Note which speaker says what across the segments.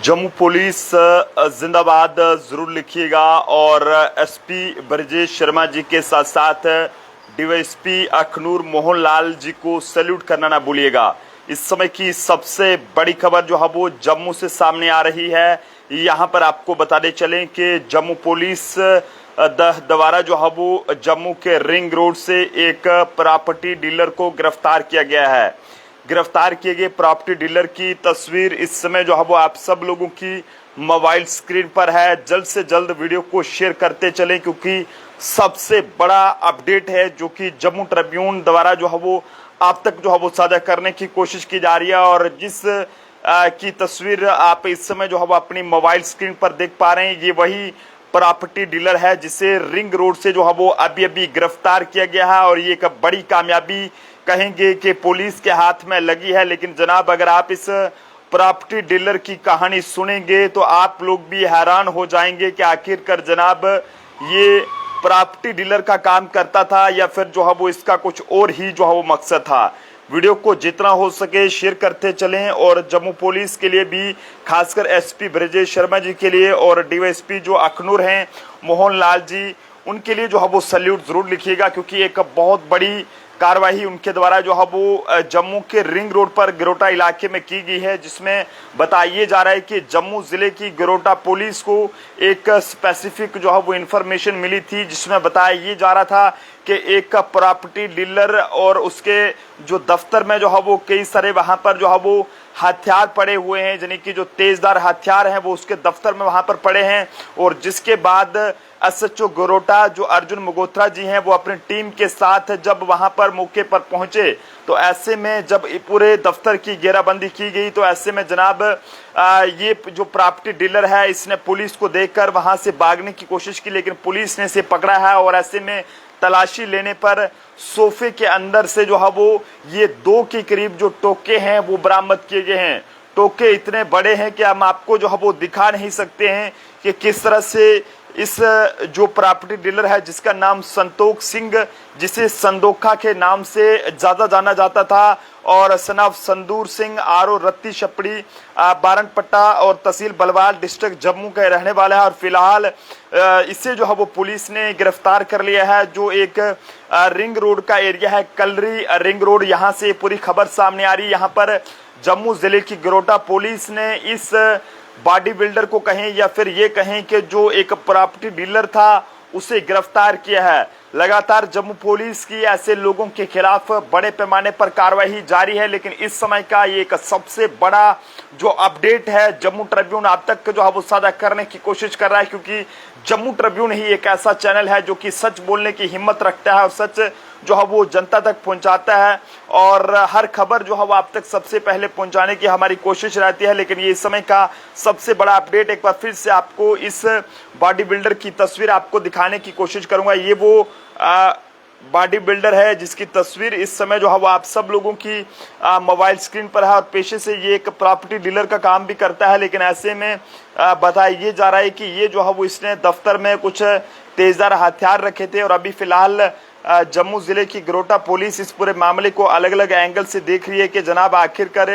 Speaker 1: Jammu police जिंदाबाद जरूर लिखिएगा और एसपी ब्रजेश शर्मा जी के साथ साथ डीवाईएसपी अखनूर मोहन लाल जी को सैल्यूट करना ना भूलिएगा। इस समय की सबसे बड़ी खबर जो है वो जम्मू से सामने आ रही है। यहाँ पर आपको बताते चलें कि जम्मू पुलिस द्वारा जो है वो जम्मू के रिंग रोड से एक प्रॉपर्टी डीलर को गिरफ्तार किया गया है। गिरफ्तार किए गए प्रॉपर्टी डीलर की तस्वीर इस समय जो है वो आप सब लोगों की मोबाइल स्क्रीन पर है। जल्द से जल्द वीडियो को शेयर करते चलें क्योंकि सबसे बड़ा अपडेट है जो कि जम्मू ट्रिब्यून द्वारा जो है वो आप तक जो है वो साझा करने की कोशिश की जा रही है। और जिस की तस्वीर आप इस समय जो है वो अपनी मोबाइल स्क्रीन पर देख पा रहे हैं, ये वही प्रॉपर्टी डीलर है जिसे रिंग रोड से जो है वो अभी गिरफ्तार किया गया है। और ये एक बड़ी कामयाबी कहेंगे कि पुलिस के हाथ में लगी है। लेकिन जनाब, अगर आप इस प्रॉपर्टी डीलर की कहानी सुनेंगे तो आप लोग भी हैरान हो जाएंगे कि आखिरकार जनाब ये प्रॉपर्टी डीलर का काम करता था या फिर जो है वो इसका कुछ और ही जो है वो मकसद था। वीडियो को जितना हो सके शेयर करते चलें और जम्मू पुलिस के लिए भी, खासकर एसपी ब्रजेश शर्मा जी के लिए और डीवाईएसपी जो अखनूर हैं मोहन लाल जी, उनके लिए जो है वो सैल्यूट जरूर लिखिएगा क्योंकि एक बहुत बड़ी कार्रवाई उनके द्वारा जो है वो जम्मू के रिंग रोड पर गिरोटा इलाके में की गई है, जिसमें बताइए जा रहा है कि जम्मू जिले की गिरोटा पुलिस को एक स्पेसिफिक जो है वो इंफॉर्मेशन मिली थी जिसमें बताया ये जा रहा था कि एक प्रॉपर्टी डीलर और उसके जो दफ्तर में जो है वो कई सारे वहां पर जो है वो हथियार पड़े हुए हैं, यानी कि जो तेजदार हथियार हैं वो उसके दफ्तर में वहां पर पड़े हैं। और जिसके बाद एसएचओ गिरोटा जो अर्जुन मगोत्रा जी हैं वो अपनी टीम के साथ जब वहां पर मौके पर पहुंचे तो ऐसे में जब पूरे दफ्तर की घेराबंदी की गई तो ऐसे में जनाब ये जो प्रॉपर्टी डीलर है इसने पुलिस को देखकर वहां से भागने की कोशिश की, लेकिन पुलिस ने इसे पकड़ा है। और ऐसे में तलाशी लेने पर सोफे के अंदर से जो है वो ये 2 के करीब जो टोके हैं वो बरामद किए गए हैं। टोके इतने बड़े हैं कि हम आपको जो है वो दिखा नहीं सकते हैं कि किस तरह से इस जो प्रॉपर्टी डीलर है जिसका नाम संतोख सिंह, जिसे संदोखा के नाम से ज्यादा जाना जाता था, और सनाफ संदूर सिंह आरो रत्ती छपड़ी बारनपट्टा और तहसील बलवाल डिस्ट्रिक्ट जम्मू का रहने वाला है। और फिलहाल इसे जो है वो पुलिस ने गिरफ्तार कर लिया है जो एक रिंग रोड का एरिया है, कलरी रिंग रोड, यहाँ से पूरी खबर सामने आ रही है। यहाँ पर जम्मू जिले की गिरोटा पुलिस ने इस बॉडी बिल्डर को कहें या फिर ये कहें कि जो एक प्रॉपर्टी डीलर था उसे गिरफ्तार किया है। लगातार जम्मू पुलिस की ऐसे लोगों के खिलाफ बड़े पैमाने पर कार्रवाई जारी है, लेकिन इस समय का ये एक सबसे बड़ा जो अपडेट है जम्मू ट्रिब्यून आप तक जो है वो साझा करने की कोशिश कर रहा है क्योंकि जम्मू ट्रिब्यून ही एक ऐसा चैनल है जो कि सच बोलने की हिम्मत रखता है और सच जो है वो जनता तक पहुंचाता है। और हर खबर जो है वो आप तक सबसे पहले पहुंचाने की हमारी कोशिश रहती है। लेकिन ये इस समय का सबसे बड़ा अपडेट, एक बार फिर से आपको इस बॉडी बिल्डर की तस्वीर आपको दिखाने की कोशिश करूंगा। ये वो बॉडी बिल्डर है जिसकी तस्वीर इस समय जो है वो आप सब लोगों की मोबाइल स्क्रीन पर है। और पेशे से ये एक प्रॉपर्टी डीलर का काम भी करता है, लेकिन ऐसे में बताया जा रहा है कि ये जो है वो इसने दफ्तर में कुछ तेजदार हथियार रखे थे। और अभी फिलहाल जम्मू जिले की गिरोटा पुलिस इस पूरे मामले को अलग अलग एंगल से देख रही है कि जनाब आखिरकार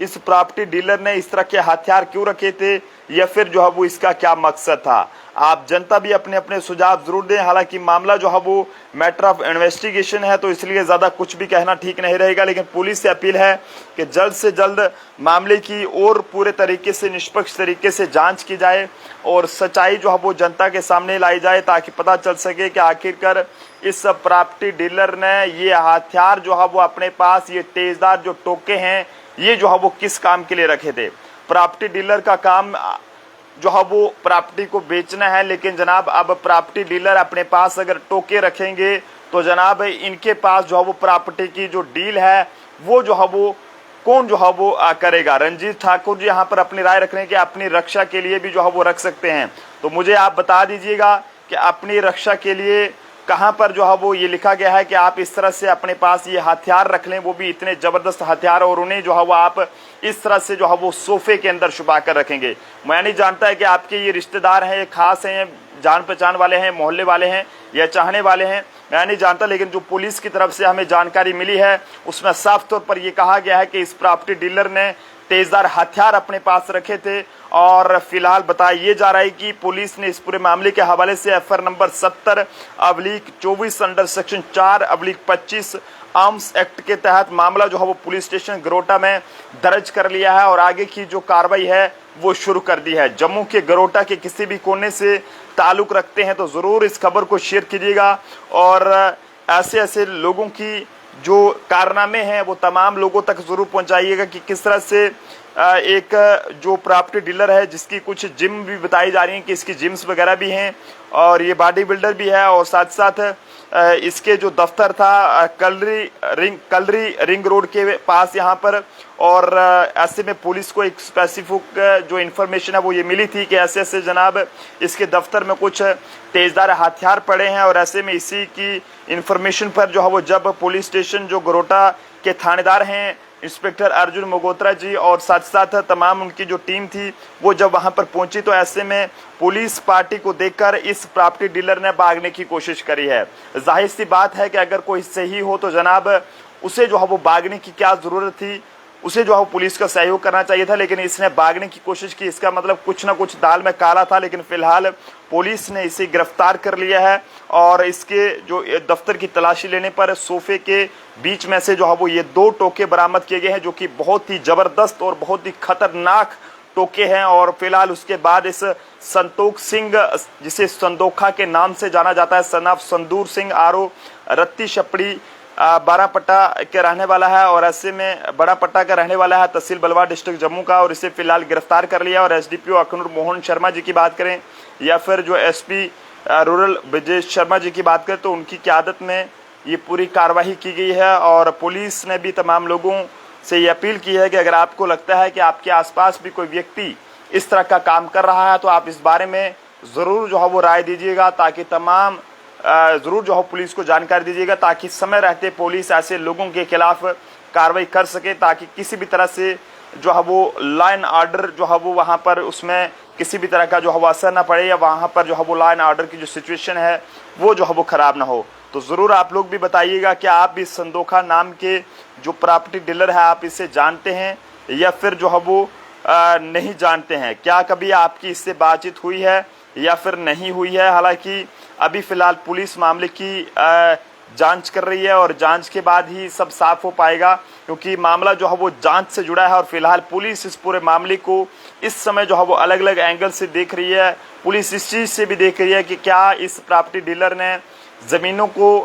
Speaker 1: इस प्रॉपर्टी डीलर ने इस तरह के हथियार क्यों रखे थे या फिर जो है वो इसका क्या मकसद था। आप जनता भी अपने अपने सुझाव जरूर दें। हालांकि मामला जो है वो मैटर ऑफ इन्वेस्टिगेशन है तो इसलिए ज्यादा कुछ भी कहना ठीक नहीं रहेगा, लेकिन पुलिस से अपील है कि जल्द से जल्द मामले की और पूरे तरीके से निष्पक्ष तरीके से जांच की जाए और सच्चाई जो है वो जनता के सामने लाई जाए ताकि पता चल सके कि आखिरकार इस प्रॉपर्टी डीलर ने ये हथियार जो है वो अपने पास, ये तेजदार जो टोके हैं, ये जो है वो किस काम के लिए रखे थे। प्रॉपर्टी डीलर का काम जो है वो प्रॉपर्टी को बेचना है, लेकिन जनाब अब प्रॉपर्टी डीलर अपने पास अगर टोके रखेंगे तो जनाब इनके पास जो है वो प्रॉपर्टी की जो डील है वो जो है वो कौन जो है वो करेगा। रंजीत ठाकुर जी यहाँ पर अपनी राय रख रहे हैं कि अपनी रक्षा के लिए भी जो है वो रख सकते हैं। तो मुझे आप बता दीजिएगा कि अपनी रक्षा के लिए कहां पर जो है वो ये लिखा गया है कि आप इस तरह से अपने पास ये हथियार रख लें, वो भी इतने जबरदस्त हथियार, और उन्हें जो है वो आप इस तरह से जो है वो सोफे के अंदर छुपा कर रखेंगे। मैं नहीं जानता है कि आपके ये रिश्तेदार हैं, ये खास हैं, जान पहचान वाले हैं, मोहल्ले वाले हैं या चाहने वाले हैं, मैं नहीं जानता, लेकिन जो पुलिस की तरफ से हमें जानकारी मिली है उसमें साफ तौर पर यह कहा गया है कि इस प्रॉपर्टी डीलर ने तेजधार हथियार अपने पास रखे थे। और फिलहाल बताया ये जा रहा है कि पुलिस ने इस पूरे मामले के हवाले से FIR number 70/24 under section 4/25 arms act के तहत मामला जो है वो पुलिस स्टेशन गरोटा में दर्ज कर लिया है और आगे की जो कार्रवाई है वो शुरू कर दी है। जम्मू के गरोटा के किसी भी कोने से ताल्लुक रखते हैं तो जरूर इस खबर को शेयर कीजिएगा और ऐसे ऐसे लोगों की जो कारनामे हैं वो तमाम लोगों तक जरूर पहुंचाइएगा कि किस तरह से एक जो प्रॉपर्टी डीलर है जिसकी कुछ जिम भी बताई जा रही है कि इसकी जिम्स वगैरह भी हैं और ये बॉडी बिल्डर भी है और साथ साथ इसके जो दफ्तर था कलरी रिंग रोड के पास यहाँ पर। और ऐसे में पुलिस को एक स्पेसिफिक जो इन्फॉर्मेशन है वो ये मिली थी कि ऐसे ऐसे जनाब इसके दफ्तर में कुछ तेजधार हथियार पड़े हैं और ऐसे में इसी की इन्फॉर्मेशन पर जो है वो जब पुलिस स्टेशन जो गरोटा के थानेदार हैं इंस्पेक्टर अर्जुन मोगोत्रा जी और साथ साथ तमाम उनकी जो टीम थी वो जब वहां पर पहुंची तो ऐसे में पुलिस पार्टी को देखकर इस प्रॉपर्टी डीलर ने भागने की कोशिश करी है। जाहिर सी बात है कि अगर कोई सही हो तो जनाब उसे जो है वो भागने की क्या जरूरत थी, उसे जो है पुलिस का सहयोग करना चाहिए था, लेकिन इसने भागने की कोशिश की। इसका मतलब कुछ ना कुछ दाल में काला था। लेकिन फिलहाल पुलिस ने इसे गिरफ्तार कर लिया है और इसके जो दफ्तर की तलाशी लेने पर सोफे के बीच में से जो है वो ये 2 टोके बरामद किए गए हैं जो कि बहुत ही जबरदस्त और बहुत ही खतरनाक टोके हैं। और फिलहाल उसके बाद इस संतोख सिंह जिसे संदोखा के नाम से जाना जाता है, सन ऑफ संदूर सिंह आरो रत्ती छपड़ी बारापट्टा के रहने वाला है और ऐसे में बड़ापट्टा का रहने वाला है, तहसील बलवा डिस्ट्रिक्ट जम्मू का। और इसे फिलहाल गिरफ्तार कर लिया। और एसडीपीओ अखनूर मोहन शर्मा जी की बात करें या फिर जो एसपी रूरल ब्रजेश शर्मा जी की बात करें तो उनकी क़यादत में ये पूरी कार्रवाई की गई है। और पुलिस ने भी तमाम लोगों से ये अपील की है कि अगर आपको लगता है कि आपके आसपास भी कोई व्यक्ति इस तरह का काम कर रहा है तो आप इस बारे में ज़रूर जो है वो राय दीजिएगा, ताकि तमाम ज़रूर जो है पुलिस को जानकारी दीजिएगा, ताकि समय रहते पुलिस ऐसे लोगों के खिलाफ कार्रवाई कर सके, ताकि किसी भी तरह से जो है वो लॉ एंड ऑर्डर जो है वो वहाँ पर उसमें किसी भी तरह का जो है वो असर ना पड़े या वहाँ पर जो है वो लॉ एंड ऑर्डर की जो सिचुएशन है वो जो है वो ख़राब ना हो। तो ज़रूर आप लोग भी बताइएगा कि आप भी संदोखा नाम के जो प्रॉपर्टी डीलर है आप इसे जानते हैं या फिर जो है वो नहीं जानते हैं। क्या कभी आपकी इससे बातचीत हुई है या फिर नहीं हुई है। हालांकि अभी फिलहाल पुलिस मामले की जांच कर रही है और जांच के बाद ही सब साफ हो पाएगा, क्योंकि मामला जो है वो जांच से जुड़ा है। और फिलहाल पुलिस इस पूरे मामले को इस समय जो है वो अलग अलग एंगल से देख रही है। पुलिस इस चीज़ से भी देख रही है कि क्या इस प्रॉपर्टी डीलर ने ज़मीनों को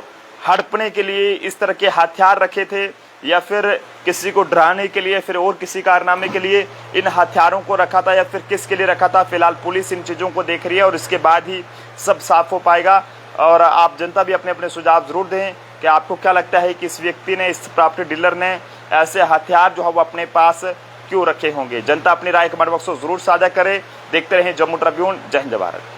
Speaker 1: हड़पने के लिए इस तरह के हथियार रखे थे या फिर किसी को डराने के लिए, फिर और किसी कारनामे के लिए इन हथियारों को रखा था या फिर किसके लिए रखा था। फिलहाल पुलिस इन चीज़ों को देख रही है और इसके बाद ही सब साफ हो पाएगा। और आप जनता भी अपने अपने सुझाव जरूर दें कि आपको क्या लगता है कि इस व्यक्ति ने, इस प्रॉपर्टी डीलर ने ऐसे हथियार जो है वो अपने पास क्यों रखे होंगे। जनता अपनी राय कमेंट बॉक्स में जरूर साझा करे। देखते रहें जम्मू ट्रिब्यून। जय हिंद भारत।